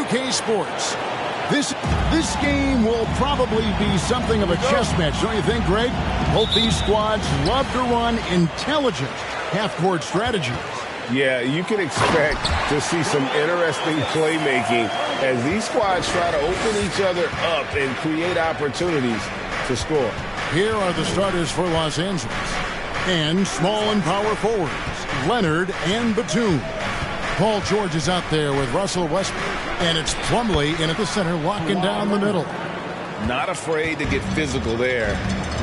2K Sports. This game will probably be something of a chess match, don't you think, Greg? Both these squads love to run intelligent half-court strategies. Yeah, you can expect to see some interesting playmaking as these squads try to open each other up and create opportunities to score. Here are the starters for Los Angeles. And small and power forwards, Leonard and Batum. Paul George is out there with Russell Westbrook. And it's Plumlee in at the center, locking down the middle. Not afraid to get physical there.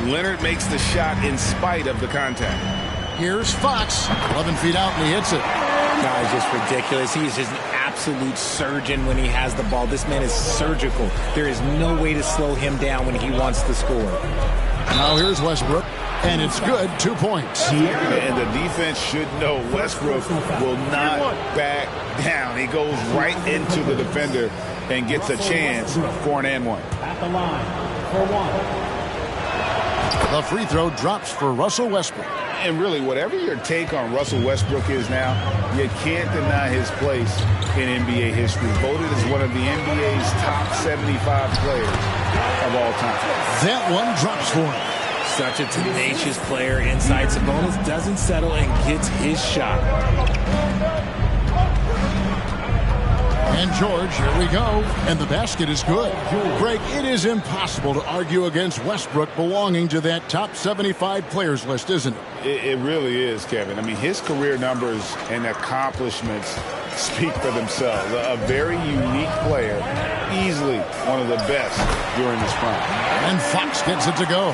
Leonard makes the shot in spite of the contact. Here's Fox, 11 feet out, and he hits it. Guy's just ridiculous. He's just an absolute surgeon when he has the ball. This man is surgical. There is no way to slow him down when he wants to score. Now here's Westbrook. And it's good, 2 points. And the defense should know Westbrook will not back down. He goes right into the defender and gets a chance for an and one. At the line for one. The free throw drops for Russell Westbrook. And really, whatever your take on Russell Westbrook is now, you can't deny his place in NBA history. Voted as one of the NBA's top 75 players of all time. That one drops for him. Such a tenacious player inside. Sabonis doesn't settle and gets his shot. And George, here we go. And the basket is good. Greg, it is impossible to argue against Westbrook belonging to that top 75 players list, isn't it? It really is, Kevin. I mean, his career numbers and accomplishments speak for themselves. A very unique player, easily one of the best during his prime. And Fox gets it to go.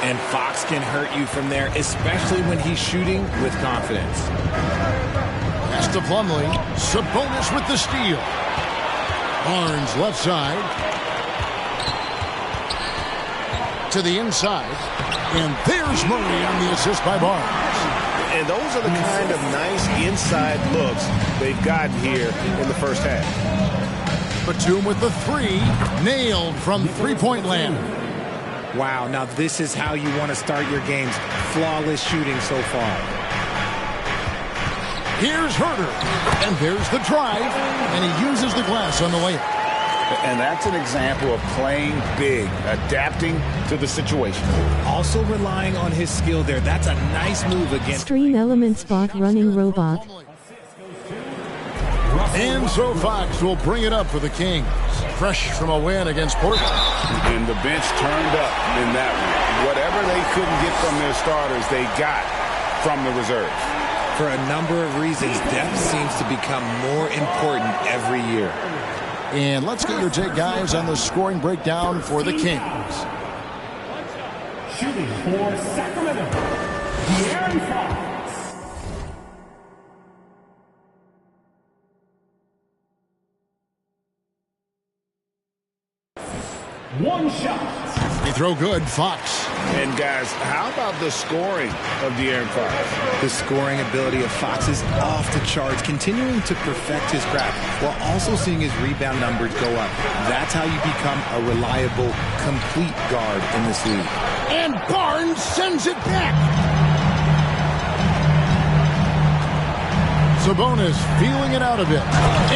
And Fox can hurt you from there, especially when he's shooting with confidence. Pass to Plumlee. Sabonis with the steal. Barnes left side. To the inside. And there's Murray on the assist by Barnes. And those are the kind of nice inside looks they've gotten here in the first half. Batum with the three. Nailed from three-point land. Wow, now this is how you want to start your games. Flawless shooting so far. Here's Herter. And there's the drive. And he uses the glass on the layup. And that's an example of playing big, adapting to the situation. Also relying on his skill there. That's a nice move against Stream Elements bot running robot. And so Fox will bring it up for the Kings. Fresh from a win against Portland. And the bench turned up in that one. Whatever they couldn't get from their starters, they got from the reserves. For a number of reasons, depth seems to become more important every year. And let's get your take, guys, on the scoring breakdown for the Kings. Shooting for Sacramento, De'Aaron Fox. One shot. They throw good, Fox. And guys, how about the scoring of De'Aaron Fox? The scoring ability of Fox is off the charts, continuing to perfect his craft while also seeing his rebound numbers go up. That's how you become a reliable, complete guard in this league. And Barnes sends it back. Sabonis feeling it out a bit.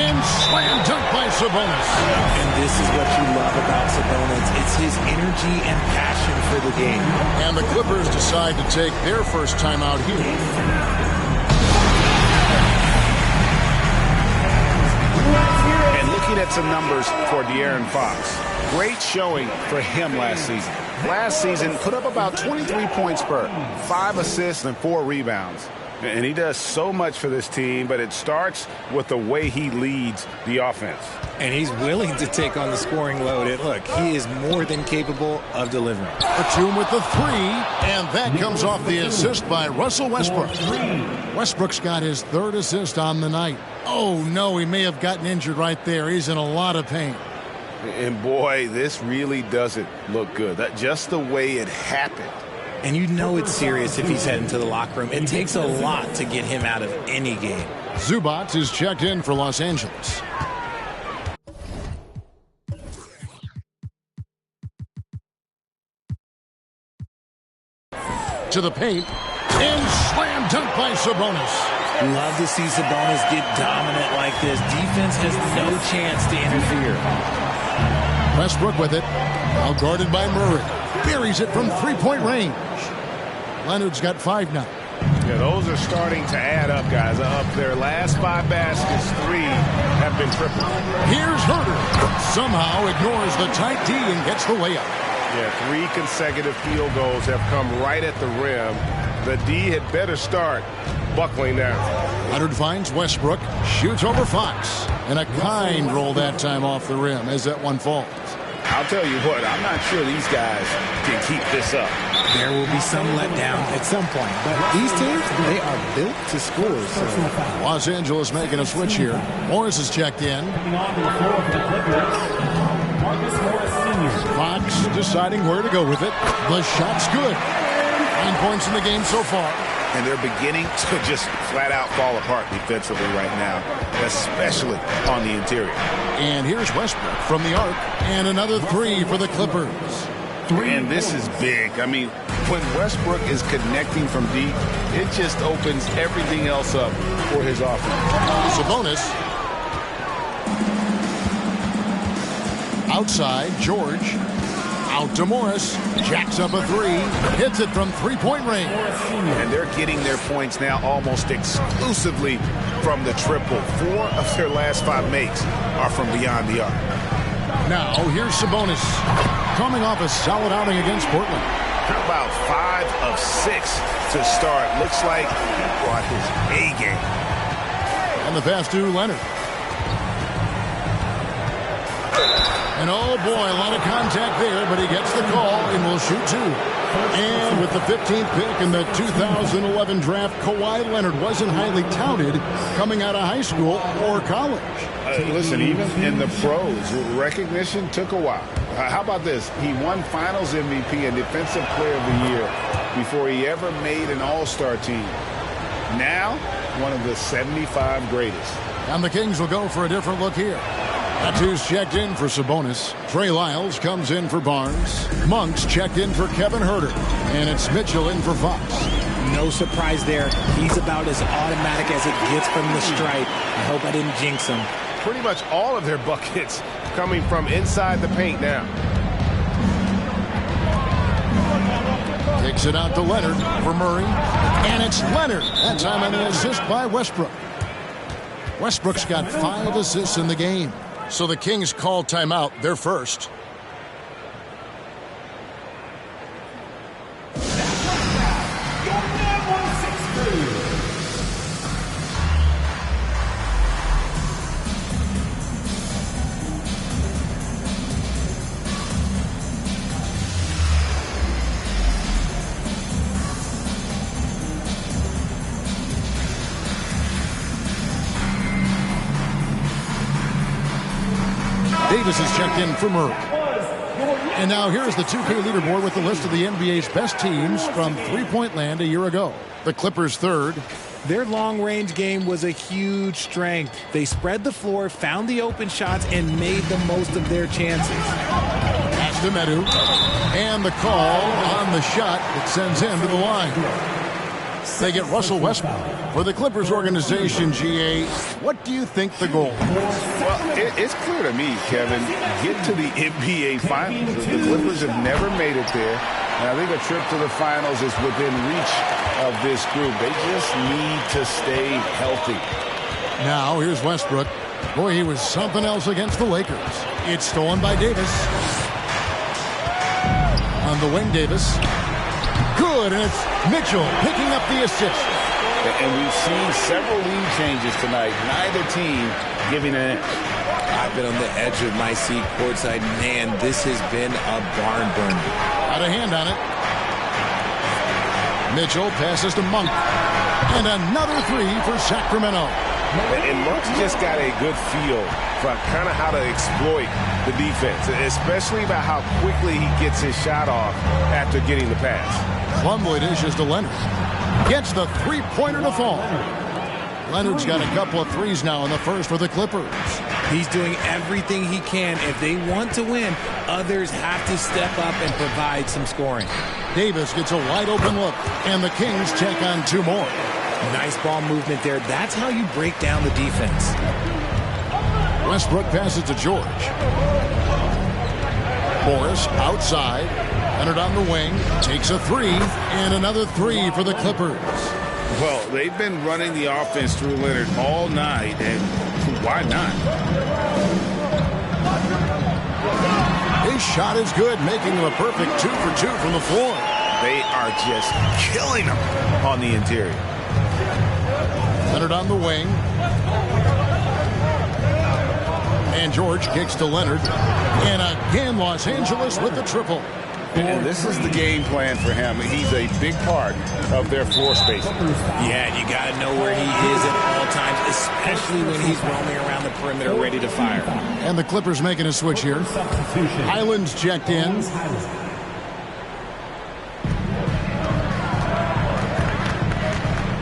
And slam dunk by Sabonis. And this is what you love about Sabonis. It's his energy and passion for the game. And the Clippers decide to take their first time out here. And looking at some numbers for De'Aaron Fox. Great showing for him last season. Last season, put up about 23 points per, 5 assists and 4 rebounds. And he does so much for this team, but it starts with the way he leads the offense. And he's willing to take on the scoring load. And look, he is more than capable of delivering. Batum with the three, and that comes off the assist by Russell Westbrook. Westbrook's got his third assist on the night. Oh, no, he may have gotten injured right there. He's in a lot of pain. And, boy, this really doesn't look good. That just the way it happened. And you know it's serious if he's heading to the locker room. It takes a lot to get him out of any game. Zubac is checked in for Los Angeles. To the paint. And slam dunk by Sabonis. Love to see Sabonis get dominant like this. Defense has no chance to interfere. Westbrook with it. Now guarded by Murray. Buries it from three-point range. Leonard's got 5 now. Yeah, those are starting to add up, guys. Up their last 5 baskets, 3 have been triple. Here's Herter. Somehow ignores the tight D and gets the layup. Yeah, 3 consecutive field goals have come right at the rim. The D had better start buckling down. Leonard finds Westbrook, shoots over Fox, and a kind roll that time off the rim as that one falls. I'll tell you what, I'm not sure these guys can keep this up. There will be some letdown at some point, but these teams, they are built to score. So. Los Angeles making a switch here. Morris is checked in. Fox deciding where to go with it. The shot's good. 9 points in the game so far. And they're beginning to just flat out fall apart defensively right now, especially on the interior. And here's Westbrook from the arc, and another 3 for the Clippers. And this is big. I mean, when Westbrook is connecting from deep, it just opens everything else up for his offense. Sabonis. Outside, George. Out to Morris. Jacks up a 3. Hits it from three-point range. And they're getting their points now almost exclusively from the triple. 4 of their last 5 makes are from beyond the arc. Now, here's Sabonis. Coming off a solid outing against Portland. How about 5 of 6 to start? Looks like he brought his A game. And the pass to Leonard. And oh boy, a lot of contact there, but he gets the call and will shoot 2. And with the 15th pick in the 2011 draft, Kawhi Leonard wasn't highly touted coming out of high school or college. Listen, even in the pros, recognition took a while. How about this? He won Finals MVP and Defensive Player of the Year before he ever made an All-Star team. Now, one of the 75 greatest. And the Kings will go for a different look here. Tattoos checked in for Sabonis. Trey Lyles comes in for Barnes. Monk's checked in for Kevin Herter. And it's Mitchell in for Fox. No surprise there. He's about as automatic as it gets from the stripe. I hope I didn't jinx him. Pretty much all of their buckets coming from inside the paint now. Takes it out to Leonard for Murray. And it's Leonard. That time on the assist by Westbrook. Westbrook's got 5 assists in the game. So the Kings call timeout. They're first. Davis is checked in for Murray. And now here's the 2K leaderboard with the list of the NBA's best teams from three-point land a year ago. The Clippers third. Their long-range game was a huge strength. They spread the floor, found the open shots, and made the most of their chances. Pass to Medu. And the call on the shot that sends him to the line. They get Russell Westbrook. For the Clippers organization, GA, what do you think the goal is? Well, it's clear to me, Kevin, get to the NBA Finals. The Clippers have never made it there. And I think a trip to the Finals is within reach of this group. They just need to stay healthy. Now, here's Westbrook. Boy, he was something else against the Lakers. It's stolen by Davis. On the wing, Davis. Good, and it's Mitchell picking up the assist. And we've seen several lead changes tonight. Neither team giving an inch. I've been on the edge of my seat courtside. Man, this has been a barn burner. Got a hand on it. Mitchell passes to Monk. And another 3 for Sacramento. And Monk's just got a good feel for kind of how to exploit the defense, especially about how quickly he gets his shot off after getting the pass. Plumlee dishes to Leonard. Gets the three-pointer to fall. Leonard's got a couple of threes now in the first for the Clippers. He's doing everything he can. If they want to win, others have to step up and provide some scoring. Davis gets a wide-open look, and the Kings check on 2 more. Nice ball movement there. That's how you break down the defense. Westbrook passes to George. Morris outside. Leonard on the wing. Takes a three. And another three for the Clippers. Well, they've been running the offense through Leonard all night, and why not? His shot is good, making him a perfect 2 for 2 from the floor. They are just killing him on the interior. Leonard on the wing. And George kicks to Leonard. And again, Los Angeles with the triple. And this is the game plan for him. He's a big part of their floor space. Yeah, you got to know where he is at all times, especially when he's roaming around the perimeter ready to fire. And the Clippers making a switch here. Highland's checked in.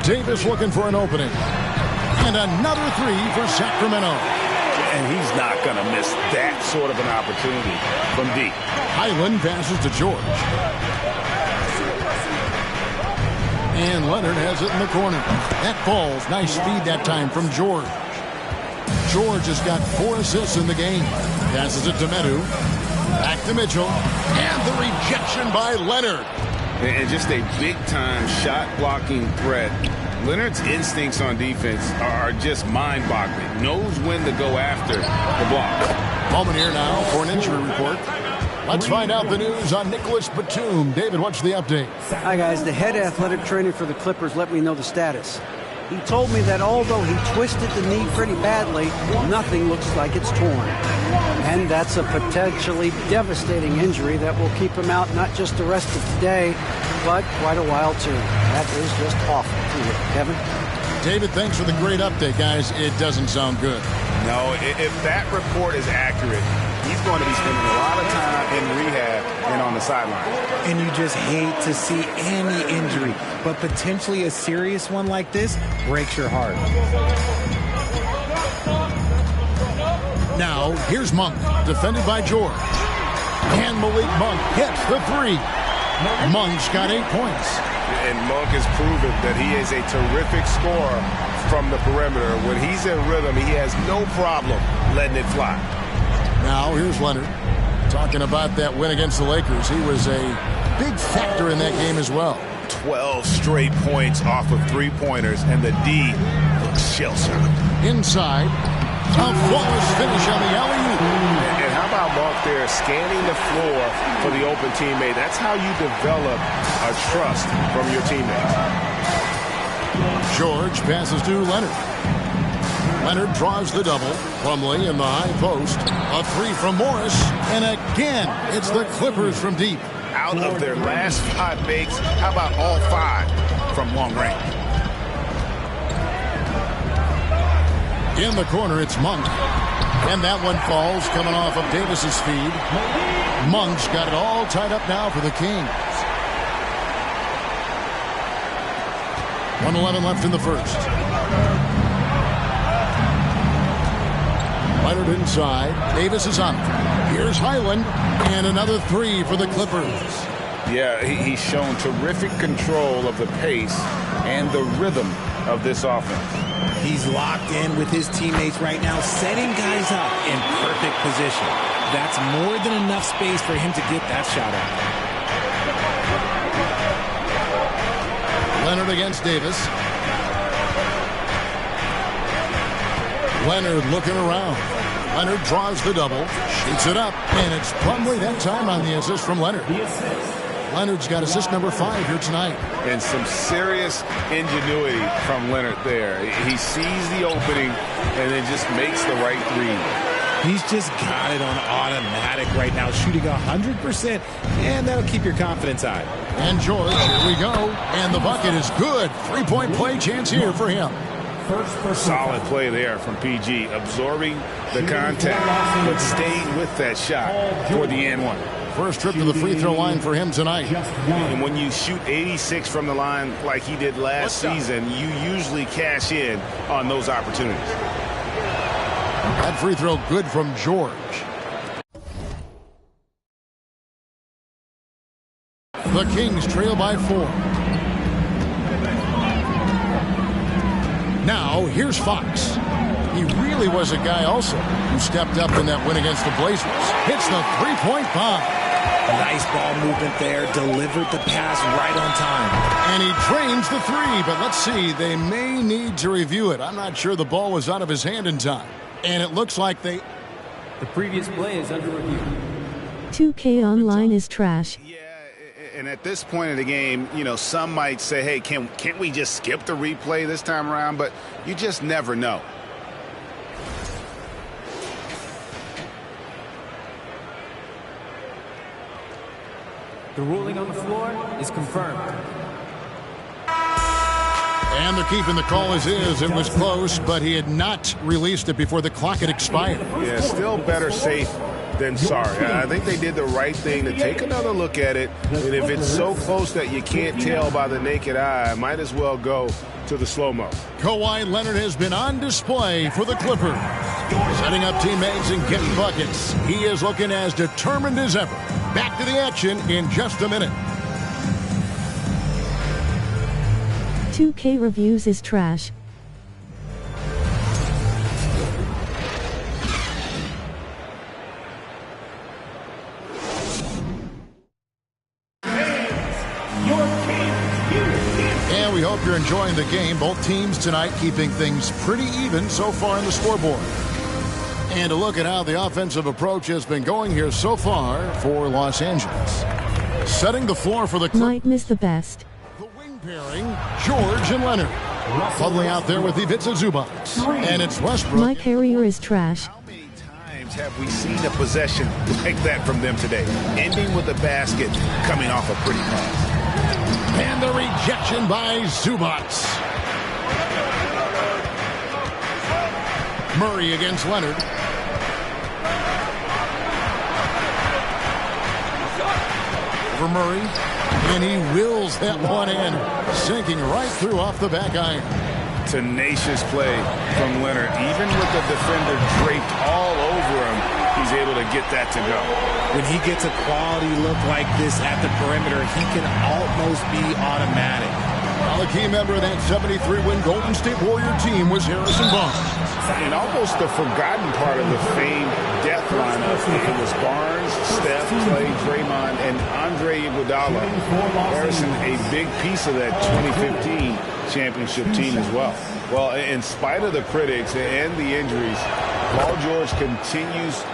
Davis looking for an opening. And another three for Sacramento. And he's not going to miss that sort of an opportunity from deep. Highland passes to George. And Leonard has it in the corner. That falls. Nice feed that time from George. George has got 4 assists in the game. Passes it to Medu. Back to Mitchell. And the rejection by Leonard. And just a big-time shot-blocking threat. Leonard's instincts on defense are just mind-boggling. Knows when to go after the block. Moment here now for an injury report. Let's find out the news on Nicholas Batum. David, what's the update? Hi, guys. The head athletic trainer for the Clippers let me know the status. He told me that although he twisted the knee pretty badly, nothing looks like it's torn. And that's a potentially devastating injury that will keep him out not just the rest of the day, but quite a while, too. That is just awful to hear. Kevin? David, thanks for the great update, guys. It doesn't sound good. No, if that report is accurate, he's going to be spending a lot of time in rehab and on the sideline. And you just hate to see any injury, but potentially a serious one like this breaks your heart. Now, here's Monk, defended by George. And Malik Monk hits the three. Monk's got 8 points. And Monk has proven that he is a terrific scorer from the perimeter. When he's in rhythm, he has no problem letting it fly. Now, here's Leonard talking about that win against the Lakers. He was a big factor in that game as well. 12 straight points off of three-pointers, and the D looks shell-shocked. Inside, a flawless finish on the alley-oop. And how about Monk there scanning the floor for the open teammate? That's how you develop a trust from your teammates. George passes to Leonard. Leonard draws the double. Plumlee in the high post. A three from Morris. And again, it's the Clippers from deep. Out of their last 5 makes, how about all 5 from long range? In the corner, it's Monk. And that one falls coming off of Davis's feed. Monk's got it all tied up now for the Kings. 1:11 left in the first. Leonard inside. Davis is on it. Here's Highland. And another three for the Clippers. Yeah, he's shown terrific control of the pace and the rhythm of this offense. He's locked in with his teammates right now, setting guys up in perfect position. That's more than enough space for him to get that shot out. Leonard against Davis. Leonard looking around. Leonard draws the double, shoots it up, and it's Plumlee that time on the assist from Leonard. Leonard's got assist number 5 here tonight. And some serious ingenuity from Leonard there. He sees the opening and then just makes the right read. He's just got it on automatic right now, shooting 100%, and that'll keep your confidence high. And George, here we go. And the bucket is good. 3-point play chance here for him. Solid play there from PG, absorbing the contact, but staying with that shot for the and one. First trip to the free throw line for him tonight. And when you shoot 86 from the line like he did last season, you usually cash in on those opportunities. That free throw good from George. The Kings trail by 4. Now, here's Fox. He really was a guy also who stepped up in that win against the Blazers. Hits the three-point bomb. Nice ball movement there. Delivered the pass right on time. And he drains the three, but let's see. They may need to review it. I'm not sure the ball was out of his hand in time. And it looks like they... The previous play is under review. 2K Online is trash. Yeah, and at this point of the game, you know, some might say, hey, can't we just skip the replay this time around? But you just never know. The ruling on the floor is confirmed. And they're keeping the call as is. It was close, but he had not released it before the clock had expired. Yeah, still better safe than sorry. I think they did the right thing to take another look at it. And if it's so close that you can't tell by the naked eye, might as well go to the slow-mo. Kawhi Leonard has been on display for the Clippers. Setting up teammates and getting buckets. He is looking as determined as ever. Back to the action in just a minute. 2K Reviews is trash. And we hope you're enjoying the game. Both teams tonight keeping things pretty even so far in the scoreboard. And a look at how the offensive approach has been going here so far for Los Angeles. Setting the floor for the Clippers. Might miss the best. The wing pairing, George and Leonard. Huddling out there with Ivica Zubac. And it's Westbrook. My carrier is trash. How many times have we seen a possession like that from them today? Ending with a basket, coming off a pretty pass. And the rejection by Zubac. Murray against Leonard. For Murray, and he wills that one in, sinking right through off the back iron. Tenacious play from Leonard. Even with the defender draped all over him, he's able to get that to go. When he gets a quality look like this at the perimeter, he can almost be automatic. Well, a key member of that 73-win Golden State Warrior team was Harrison Barnes. And almost the forgotten part of the famed death lineup. It was Barnes, Steph, Clay, Draymond, and Andre Iguodala. Harrison, a big piece of that 2015 championship team as well. Well, in spite of the critics and the injuries, Paul George continues.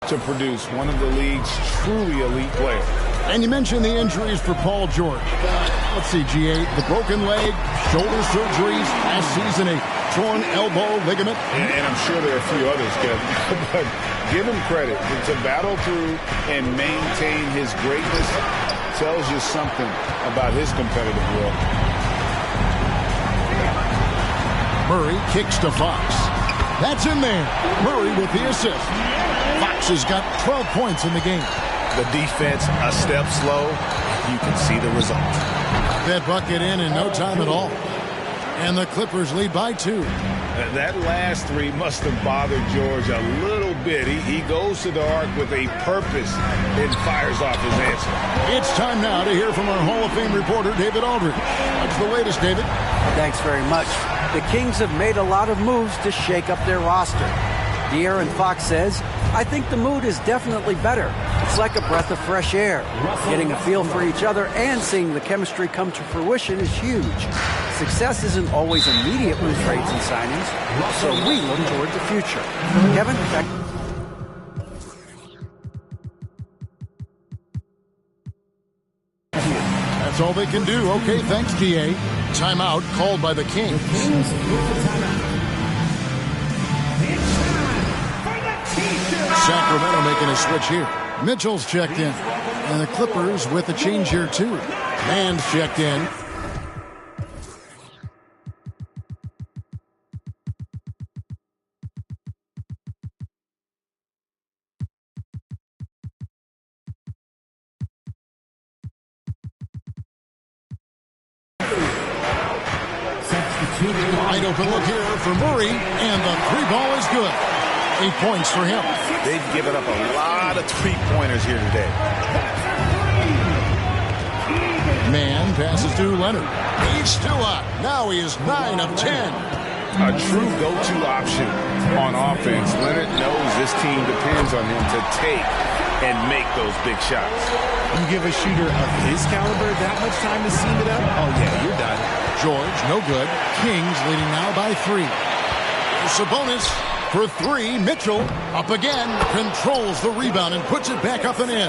To produce one of the league's truly elite players. And you mentioned the injuries for Paul George. Let's see, G8, the broken leg, shoulder surgeries, last season a torn elbow ligament. And I'm sure there are a few others, Kevin. But give him credit. To battle through and maintain his greatness tells you something about his competitive will. Murray kicks to Fox. That's in there. Murray with the assist. Fox has got 12 points in the game. The defense a step slow. You can see the result. That bucket in no time at all. And the Clippers lead by 2. That last three must have bothered George a little bit. He goes to the arc with a purpose and fires off his answer. It's time now to hear from our Hall of Fame reporter, David Aldridge. What's the latest, David? Thanks very much. The Kings have made a lot of moves to shake up their roster. De'Aaron Fox says, I think the mood is definitely better. It's like a breath of fresh air. Getting a feel for each other and seeing the chemistry come to fruition is huge. Success isn't always immediate with trades and signings, so we look toward the future. Kevin, back. That's all they can do. Okay, thanks, DA. Timeout called by the Kings. Sacramento making a switch here. Mitchell's checked in. And the Clippers with a change here, too. Man's checked in. Wide open look here for Murray, and the three ball is good. 8 points for him. They've given up a lot of three-pointers here today. Man passes to Leonard. He's still up. Now he is 9 of 10. A true go-to option on offense. Leonard knows this team depends on him to take and make those big shots. You give a shooter of his caliber that much time to seam it up, oh yeah, you're done. George, no good. Kings leading now by 3. Sabonis for 3. Mitchell up again. Controls the rebound and puts it back up and in.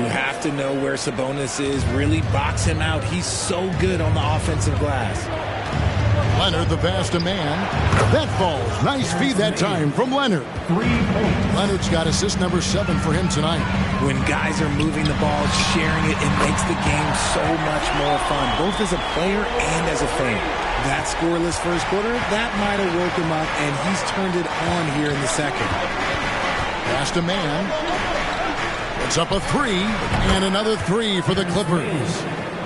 You have to know where Sabonis is. Really box him out. He's so good on the offensive glass. Leonard, the pass to Man. That falls. Nice feed that time from Leonard. Leonard's got assist number 7 for him tonight. When guys are moving the ball, sharing it, it makes the game so much more fun, both as a player and as a fan. That scoreless first quarter, that might have woke him up, and he's turned it on here in the second. Pass to Man. It's up a 3, and another 3 for the Clippers.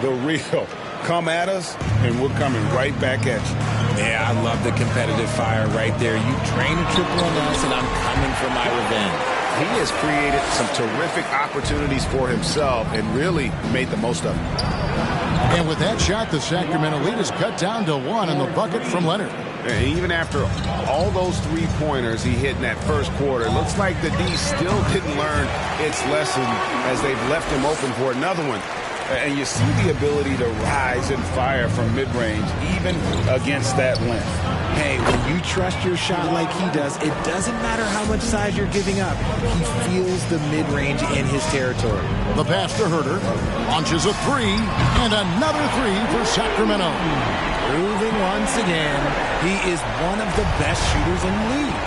The real. Come at us, and we're coming right back at you. Yeah, I love the competitive fire right there. You drain a triple on us, and I'm coming for my revenge. He has created some terrific opportunities for himself and really made the most of it. And with that shot, the Sacramento lead is cut down to 1 on the bucket from Leonard. And even after all those three-pointers he hit in that first quarter, it looks like the D still didn't learn its lesson as they've left him open for another one. And you see the ability to rise and fire from mid-range, even against that length. Hey, when you trust your shot like he does, it doesn't matter how much size you're giving up. He feels the mid-range in his territory. The pass to Herter. Launches a 3, and another 3 for Sacramento. Proving once again, he is one of the best shooters in the league.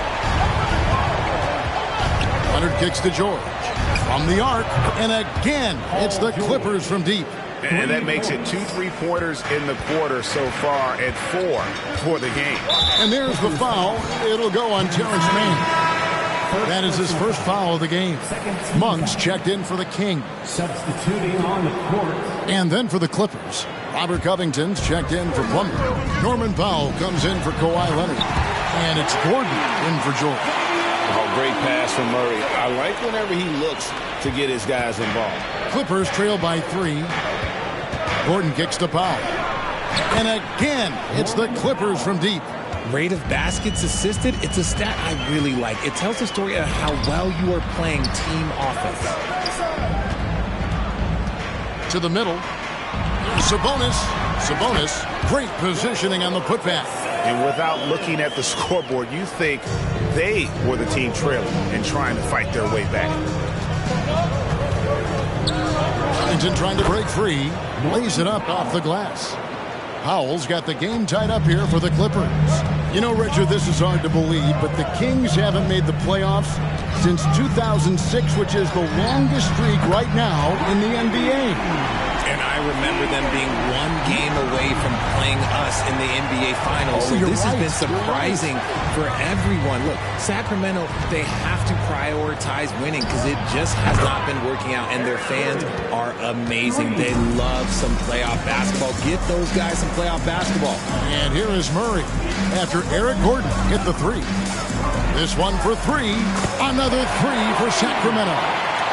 Leonard kicks to George. From the arc, and again, it's the Clippers from deep. And that makes it 2 3-pointers in the quarter so far and 4 for the game. And there's the foul. It'll go on Terrence Mann. That is his first foul of the game. Monks checked in for the King. Substituting on the court. And then for the Clippers, Robert Covington's checked in for Plumlee. Norman Powell comes in for Kawhi Leonard. And it's Gordon in for George. Oh, great pass from Murray. I like whenever he looks to get his guys involved. Clippers trail by 3. Gordon kicks to Powell. And again, it's the Clippers from deep. Rate of baskets assisted, it's a stat I really like. It tells the story of how well you are playing team offense. To the middle. Sabonis, great positioning on the putback. And without looking at the scoreboard, you think they were the team trailing and trying to fight their way back. Covington trying to break free. Lays it up off the glass. Powell's got the game tied up here for the Clippers. You know, Richard, this is hard to believe, but the Kings haven't made the playoffs since 2006, which is the longest streak right now in the NBA. And I remember them being 1 game away from playing us in the NBA Finals. So this has been surprising for everyone. Look, Sacramento, they have to prioritize winning because it just has not been working out. And their fans are amazing. They love some playoff basketball. Get those guys some playoff basketball. And here is Murray after Eric Gordon hit the 3. This one for 3. Another 3 for Sacramento.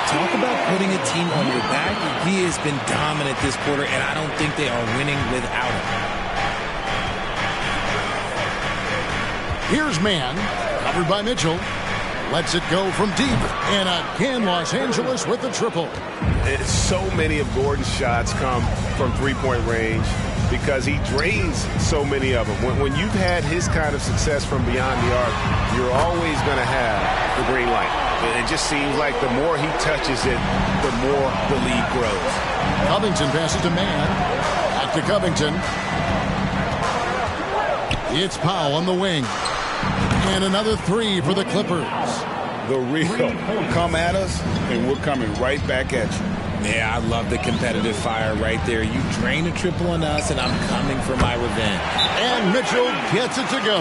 Talk about putting a team on your back. He has been dominant this quarter, and I don't think they are winning without him. Here's Man, covered by Mitchell. Lets it go from deep. And again, Los Angeles with the triple. So many of Gordon's shots come from three-point range because he drains so many of them. When you've had his kind of success from beyond the arc, you're always going to have the green light. It just seems like the more he touches it, the more the lead grows. Covington passes to Man. Back to Covington. It's Powell on the wing. And another 3 for the Clippers. The real. Come at us, and we're coming right back at you. Yeah, I love the competitive fire right there. You drain a triple on us, and I'm coming for my revenge. And Mitchell gets it to go.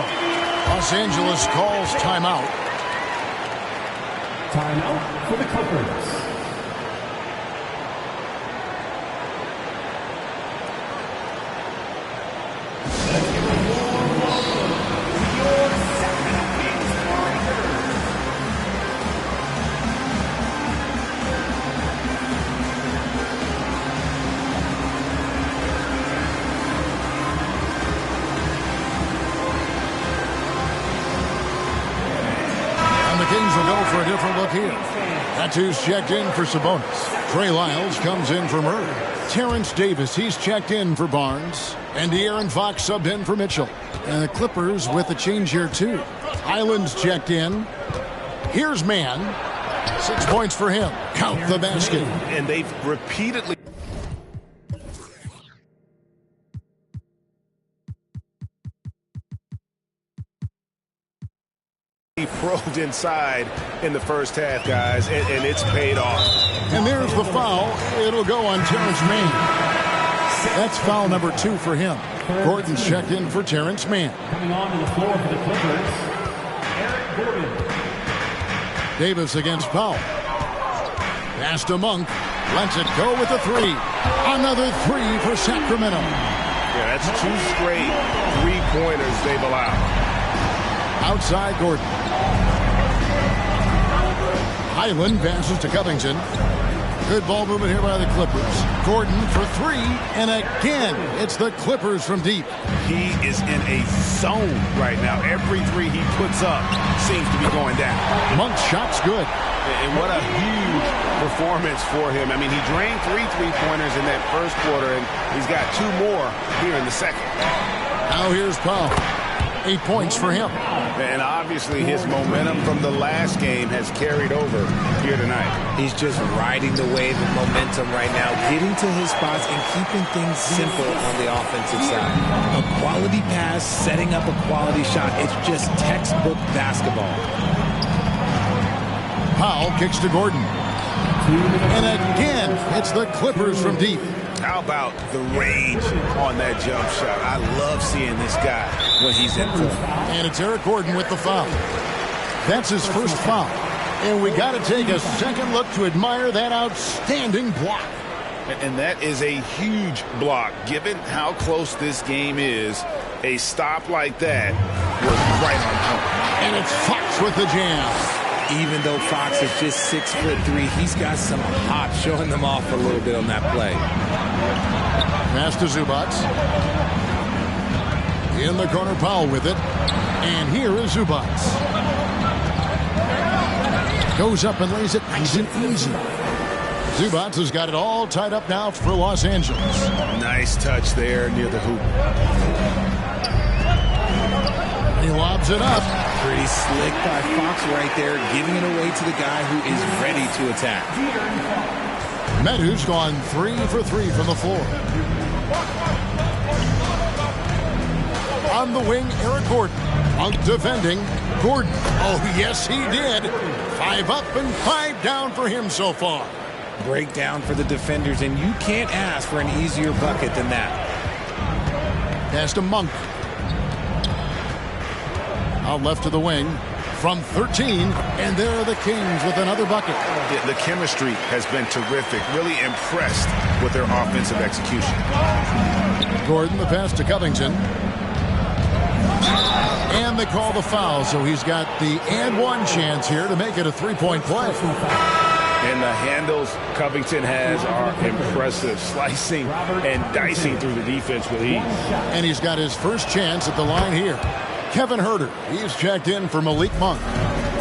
Los Angeles calls timeout. Timeout for the Clippers. go for a different look here. That's who's checked in for Sabonis. Trey Lyles comes in for Murray. Terrence Davis, he's checked in for Barnes. And De'Aaron Fox subbed in for Mitchell. And the Clippers with a change here, too. Highland's checked in. Here's Mann. 6 points for him. Count the basket. And they've repeatedly probed inside in the first half, guys, and it's paid off. And there's the foul. It'll go on Terrence Mann. That's foul number 2 for him. Gordon's checked in for Terrence Mann. Coming onto the floor for the Clippers, Eric Gordon. Davis against Powell. Pass to Monk. Lets it go with a 3. Another 3 for Sacramento. Yeah, that's 2 straight 3-pointers they've allowed. Outside Gordon. Highland passes to Covington. Good ball movement here by the Clippers. Gordon for 3, and again, it's the Clippers from deep. He is in a zone right now. Every 3 he puts up seems to be going down. Monk's shot's good. And what a huge performance for him. I mean, he drained 3 3-pointers in that first quarter, and he's got 2 more here in the second. Now here's Powell. 8 points for him. And obviously his momentum from the last game has carried over here tonight. He's just riding the wave of momentum right now, getting to his spots and keeping things simple on the offensive side. A quality pass, setting up a quality shot. It's just textbook basketball. Powell kicks to Gordon. And again, it's the Clippers from deep. How about the range on that jump shot? I love seeing this guy when he's in form. And it's Eric Gordon with the foul. That's his first foul. And we got to take a second look to admire that outstanding block. And that is a huge block. Given how close this game is, a stop like that was right on point. And it's Fox with the jam. Even though Fox is just 6'3", he's got some hop, showing them off a little bit on that play. Pass to Zubac. In the corner, Powell with it. And here is Zubac. Goes up and lays it nice and easy. Zubac has got it all tied up now for Los Angeles. Nice touch there near the hoop. He lobs it up. Pretty slick by Fox right there, giving it away to the guy who is ready to attack. Medu's gone 3 for 3 from the floor. On the wing, Eric Gordon. On defending, Gordon. Oh, yes, he did. 5 up and 5 down for him so far. Breakdown for the defenders, and you can't ask for an easier bucket than that. Pass to Monk. Out left to the wing from 13, and there are the Kings with another bucket. The chemistry has been terrific. Really impressed with their offensive execution. Gordon, the pass to Covington. And they call the foul, so he's got the and one chance here to make it a 3-point play. And the handles Covington has are impressive, slicing and dicing through the defense with ease. And he's got his first chance at the line here. Kevin Huerter, he's checked in for Malik Monk.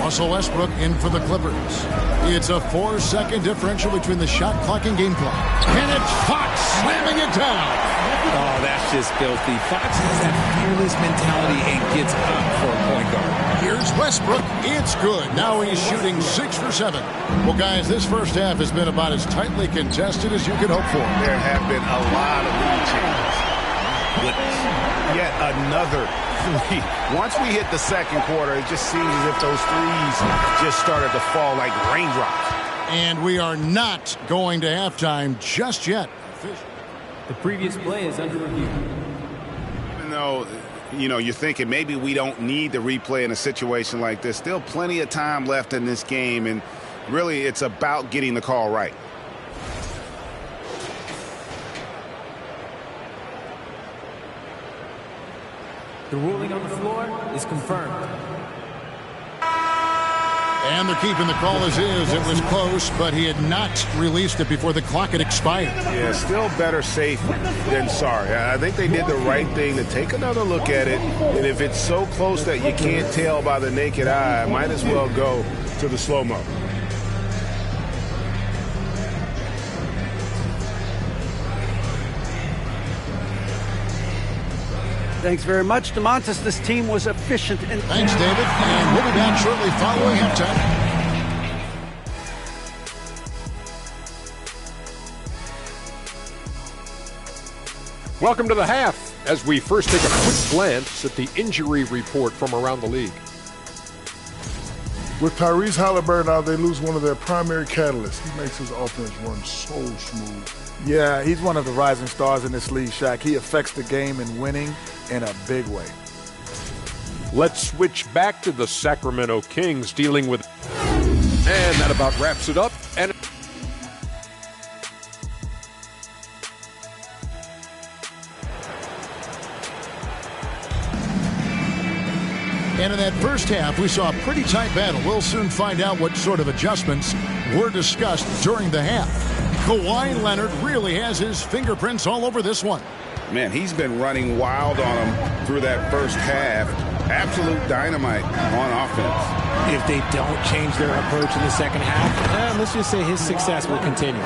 Russell Westbrook in for the Clippers. It's a 4-second differential between the shot clock and game clock. And it's Fox slamming it down. Oh, that's just filthy. Fox has that fearless mentality and gets up for a point guard. Here's Westbrook. It's good. Now he's shooting 6 for 7. Well, guys, this first half has been about as tightly contested as you could hope for. There have been a lot of lead changes. With yet another 3. Once we hit the second quarter, it just seems as if those threes just started to fall like raindrops. And we are not going to halftime just yet. The previous play is under review. Even though, you're thinking maybe we don't need the replay in a situation like this, still plenty of time left in this game, and really it's about getting the call right. The ruling on the floor is confirmed. And they're keeping the call as is. It was close, but he had not released it before the clock had expired. Yeah, still better safe than sorry. I think they did the right thing to take another look at it. And if it's so close that you can't tell by the naked eye, might as well go to the slow-mo. Thanks very much, DeMontis. This team was efficient. Thanks, David. And we'll be back shortly following halftime. Welcome to the half, as we first take a quick glance at the injury report from around the league. With Tyrese Halliburton out, they lose one of their primary catalysts. He makes his offense run so smooth. Yeah, he's one of the rising stars in this league, Shaq. He affects the game in winning in a big way. Let's switch back to the Sacramento Kings dealing with... And that about wraps it up. And in that first half, we saw a pretty tight battle. We'll soon find out what sort of adjustments were discussed during the half. Kawhi Leonard really has his fingerprints all over this one. Man, he's been running wild on him through that first half. Absolute dynamite on offense. If they don't change their approach in the second half, let's just say his success will continue.